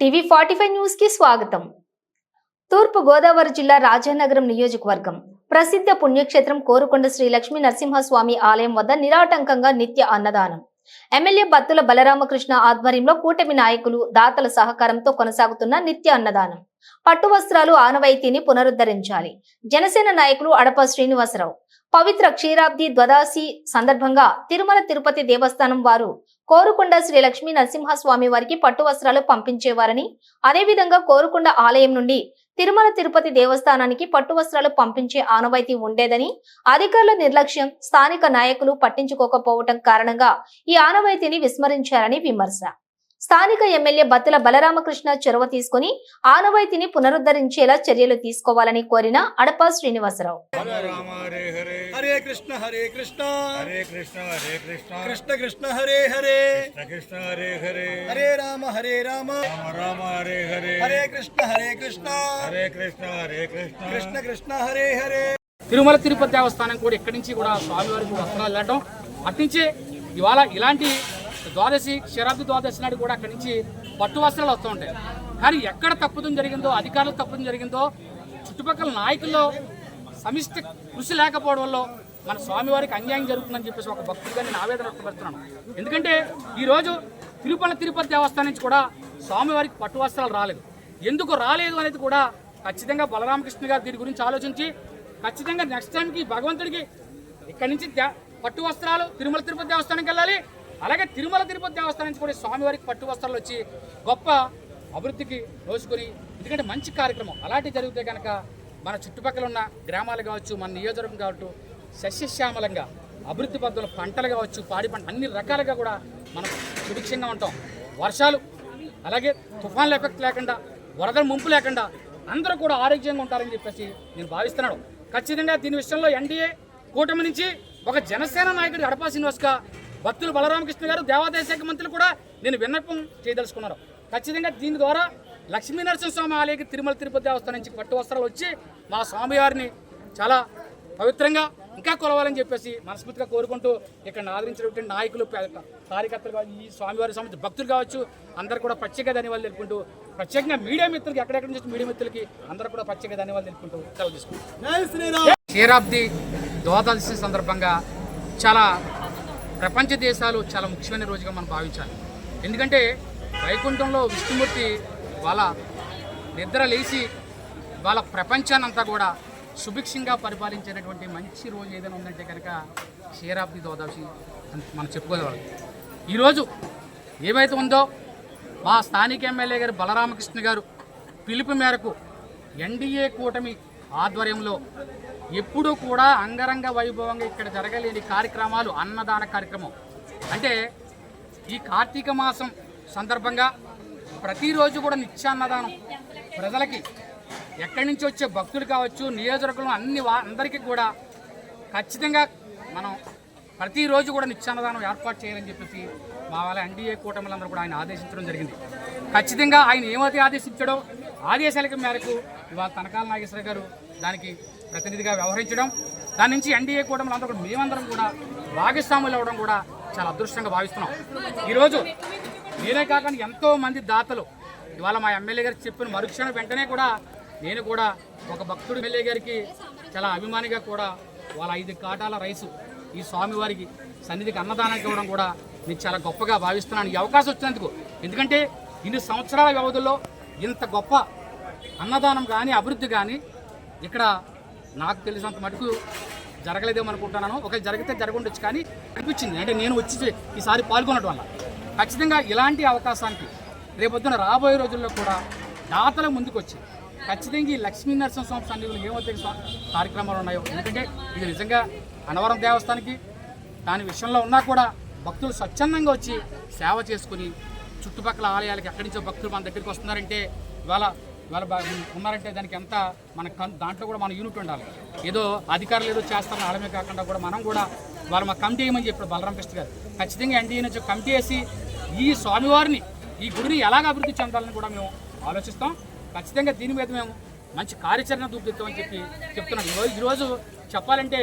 టీవీ45 news కి స్వాగతం. తూర్పు గోదావరి జిల్లా రాజానగరం నియోజకవర్గం ప్రసిద్ధ పుణ్యక్షేత్రం కోరుకొండ శ్రీ లక్ష్మీ నరసింహస్వామి ఆలయం వద్ద నిరాటంకంగా నిత్య అన్నదానం. ఎమ్మెల్యే బత్తుల బలరామకృష్ణ ఆధ్వర్యంలో కూటమి నాయకులు దాతల సహకారంతో కొనసాగుతున్న నిత్య అన్నదానం. పట్టు వస్త్రాలు ఆనవాయితీని పునరుద్ధరించాలి. జనసేన నాయకులు అడప శ్రీనివాసరావు పవిత్ర క్షీరాబ్ది ద్వాదశి సందర్భంగా తిరుమల తిరుపతి దేవస్థానం వారు కోరుకొండ శ్రీ లక్ష్మీ నరసింహస్వామి వారికి పట్టు వస్త్రాలు పంపించేవారని, అదేవిధంగా కోరుకొండ ఆలయం నుండి తిరుమల తిరుపతి దేవస్థానానికి పట్టు వస్త్రాలు పంపించే ఆనవాయితీ ఉండేదని, అధికారుల నిర్లక్ష్యం, స్థానిక నాయకులు పట్టించుకోకపోవటం కారణంగా ఈ ఆనవాయితీని విస్మరించారని విమర్శ. స్థానిక ఎమ్మెల్యే బత్తుల బలరామకృష్ణ చొరవ తీసుకుని ఆనవాయితీని పునరుద్ధరించేలా చర్యలు తీసుకోవాలని కోరిన అడప శ్రీనివాసరావు. హరే కృష్ణ హరే కృష్ణ హరే కృష్ణ హరే కృష్ణ కృష్ణ కృష్ణ హరే హరే కృష్ణ హరే హరే హరే రామ రామ రామ హరే హరే హరే కృష్ణ హరే కృష్ణ హరే కృష్ణ హరే కృష్ణ కృష్ణ కృష్ణ హరే హరే. తిరుమల తిరుపతి దేవస్థానం కూడా ఇక్కడి నుంచి కూడా స్వామివారికి వస్త్రాలు వెళ్ళడం, అట్నుంచి ఇవాళ ఇలాంటి ద్వాదశి క్షీరాబ్ది ద్వాదశి నాడు కూడా అక్కడి నుంచి పట్టు వస్త్రాలు వస్తూ ఉంటాయి. కానీ ఎక్కడ తప్పుదం జరిగిందో, అధికారులకు తప్పుదం జరిగిందో, చుట్టుపక్కల నాయకుల్లో సమిష్టి కృషి లేకపోవడం వల్ల మన స్వామివారికి అన్యాయం జరుగుతుందని చెప్పేసి ఒక భక్తుడిగా నేను ఆవేదన వ్యక్తపరుస్తున్నాను. ఎందుకంటే ఈరోజు తిరుమల తిరుపతి దేవస్థానం నుంచి కూడా స్వామివారికి పట్టు వస్త్రాలు రాలేదు. ఎందుకు రాలేదు అనేది కూడా ఖచ్చితంగా బలరామకృష్ణ గారు దీని గురించి ఆలోచించి ఖచ్చితంగా నెక్స్ట్ టైంకి భగవంతుడికి ఇక్కడి నుంచి పట్టు వస్త్రాలు తిరుమల తిరుపతి దేవస్థానానికి వెళ్ళాలి. అలాగే తిరుమల తిరుపతి దేవస్థానం నుంచి కూడా స్వామివారికి పట్టు వస్త్రాలు వచ్చి గొప్ప అభివృద్ధికి రోజుకొని, ఎందుకంటే మంచి కార్యక్రమం అలాంటివి జరిగితే కనుక మన చుట్టుపక్కల ఉన్న గ్రామాలు కావచ్చు, మన నియోజకవర్గం కావచ్చు, సస్యశ్యామలంగా అభివృద్ధి పద్ధతులు పంటలు కావచ్చు, పాడి పంట అన్ని రకాలుగా కూడా మనం సుభిక్షంగా ఉంటాం. వర్షాలు అలాగే తుఫాన్ల ఎఫెక్ట్ లేకుండా, వరదల ముంపు లేకుండా అందరూ కూడా ఆరోగ్యంగా ఉంటారని చెప్పేసి నేను భావిస్తున్నాను. ఖచ్చితంగా దీని విషయంలో ఎన్డీఏ కూటమి నుంచి ఒక జనసేన నాయకుడు అడపా శ్రీనివాస్గా బత్తుల బలరామకృష్ణ గారు, దేవాదాయ శాఖ మంత్రులు కూడా నేను విన్నపం చేయదలుచుకున్నారు. ఖచ్చితంగా దీని ద్వారా లక్ష్మీ నరసింహస్వామి ఆలయకి తిరుమల తిరుపతి దేవస్థానం నుంచి పట్టు వస్త్రాలు వచ్చి మా స్వామివారిని చాలా పవిత్రంగా ఇంకా కొలవాలని చెప్పేసి మనస్ఫూర్తిగా కోరుకుంటూ ఇక్కడ ఆదరించినటువంటి నాయకులు, కార్యకర్తలు, ఈ స్వామివారికి సంబంధించిన భక్తులు కావచ్చు, అందరూ కూడా ప్రత్యేక ధన్యవాదాలు తెలుపుకుంటూ, ప్రత్యేకంగా మీడియా మిత్రులకి, ఎక్కడెక్కడ నుంచి మీడియా మిత్రులకి అందరూ కూడా ప్రత్యేక ధన్యవాదాలు తెలుపుకుంటూ సెలవు తీసుకుంటాం. క్షీరాబ్ది ద్వాదశి సందర్భంగా చాలా ప్రపంచ దేశాలు చాలా ముఖ్యమైన రోజుగా మనం భావించాలి. ఎందుకంటే వైకుంఠంలో విష్ణుమూర్తి వాళ్ళ నిద్ర లేచి వాళ్ళ ప్రపంచాన్నంతా కూడా సుభిక్షంగా పరిపాలించేటటువంటి మంచి రోజు ఏదైనా ఉందంటే కనుక క్షీరాబ్ది ద్వాదశి మనం చెప్పుకోవాలి. ఈరోజు ఏమైతే ఉందో మా స్థానిక ఎమ్మెల్యే గారు బలరామకృష్ణ గారు పిలుపు మేరకు ఎన్డీఏ కూటమి ఆధ్వర్యంలో ఎప్పుడూ కూడా అంగరంగ వైభవంగా ఇక్కడ జరగలేని కార్యక్రమాలు అన్నదాన కార్యక్రమం. అంటే ఈ కార్తీక మాసం సందర్భంగా ప్రతిరోజు కూడా నిత్యాన్నదానం ప్రజలకి, ఎక్కడి నుంచి వచ్చే భక్తులు కావచ్చు, నియోజకవర్గంలో అందరికీ కూడా ఖచ్చితంగా మనం ప్రతిరోజు కూడా నిత్యాన్నదానం ఏర్పాటు చేయాలని చెప్పేసి మా వాళ్ళ ఎన్డీఏ కూటమిలందరూ కూడా ఆయన ఆదేశించడం జరిగింది. ఖచ్చితంగా ఆయన ఏమైతే ఆదేశించాడో ఆదేశాల మేరకు ఇవాళ తనకాల నాగేశ్వర గారు దానికి ప్రతినిధిగా వ్యవహరించడం, దాని నుంచి ఎన్డీఏ కూటమిలందరూ కూడా మేమందరం కూడా భాగస్వాములు అవ్వడం కూడా చాలా అదృష్టంగా భావిస్తున్నాం. ఈరోజు నేనే కాకుండా ఎంతో మంది దాతలు ఇవాళ మా ఎమ్మెల్యే గారికి చెప్పిన మరుక్షణం వెంటనే కూడా నేను కూడా ఒక భక్తుడు ఎమ్మెల్యే గారికి చాలా అభిమానిగా కూడా వాళ్ళ 5 కాటాల రైసు ఈ స్వామివారికి సన్నిధికి అన్నదానానికి ఇవ్వడం కూడా నేను చాలా గొప్పగా భావిస్తున్నాను ఈ అవకాశం వచ్చినందుకు. ఎందుకంటే ఇన్ని సంవత్సరాల వ్యవధిలో ఇంత గొప్ప అన్నదానం కానీ, అభివృద్ధి కానీ ఇక్కడ నాకు తెలిసినంత మటుకు జరగలేదేమో అనుకుంటున్నాను. ఒకవేళ జరిగితే జరగండొచ్చు, కానీ అనిపించింది అంటే నేను వచ్చి ఈసారి పాల్గొనడం వల్ల ఖచ్చితంగా ఇలాంటి అవకాశానికి రేపొద్దున రాబోయే రోజుల్లో కూడా దాతల ముందుకు వచ్చి ఖచ్చితంగా ఈ లక్ష్మీ నరసింహస్వామి సన్నిధిలో ఏమైతే కార్యక్రమాలు ఉన్నాయో, ఎందుకంటే ఇది నిజంగా అన్నవరం దేవస్థానానికి దాని విషయంలో ఉన్నా కూడా భక్తులు స్వచ్ఛందంగా వచ్చి సేవ చేసుకుని చుట్టుపక్కల ఆలయాలకి ఎక్కడి నుంచో భక్తులు మన దగ్గరికి వస్తున్నారంటే ఇవాళ ఉన్నారంటే దానికి ఎంత మన దాంట్లో కూడా మన యూనిట్ ఉండాలి. ఏదో అధికారులు ఏదో చేస్తారని ఆడమే కాకుండా కూడా మనం కూడా వాళ్ళు మా కమిటీ వేయమని చెప్పారు బలరామకృష్ణ గారు. ఖచ్చితంగా ఎన్డీఏ నుంచి కమిటీ వేసి ఈ స్వామివారిని, ఈ గుడిని ఎలాగ అభివృద్ధి చెందాలని కూడా మేము ఆలోచిస్తాం. ఖచ్చితంగా దీని మీద మేము మంచి కార్యాచరణ చూపిస్తామని చెప్తున్నాం. ఈరోజు చెప్పాలంటే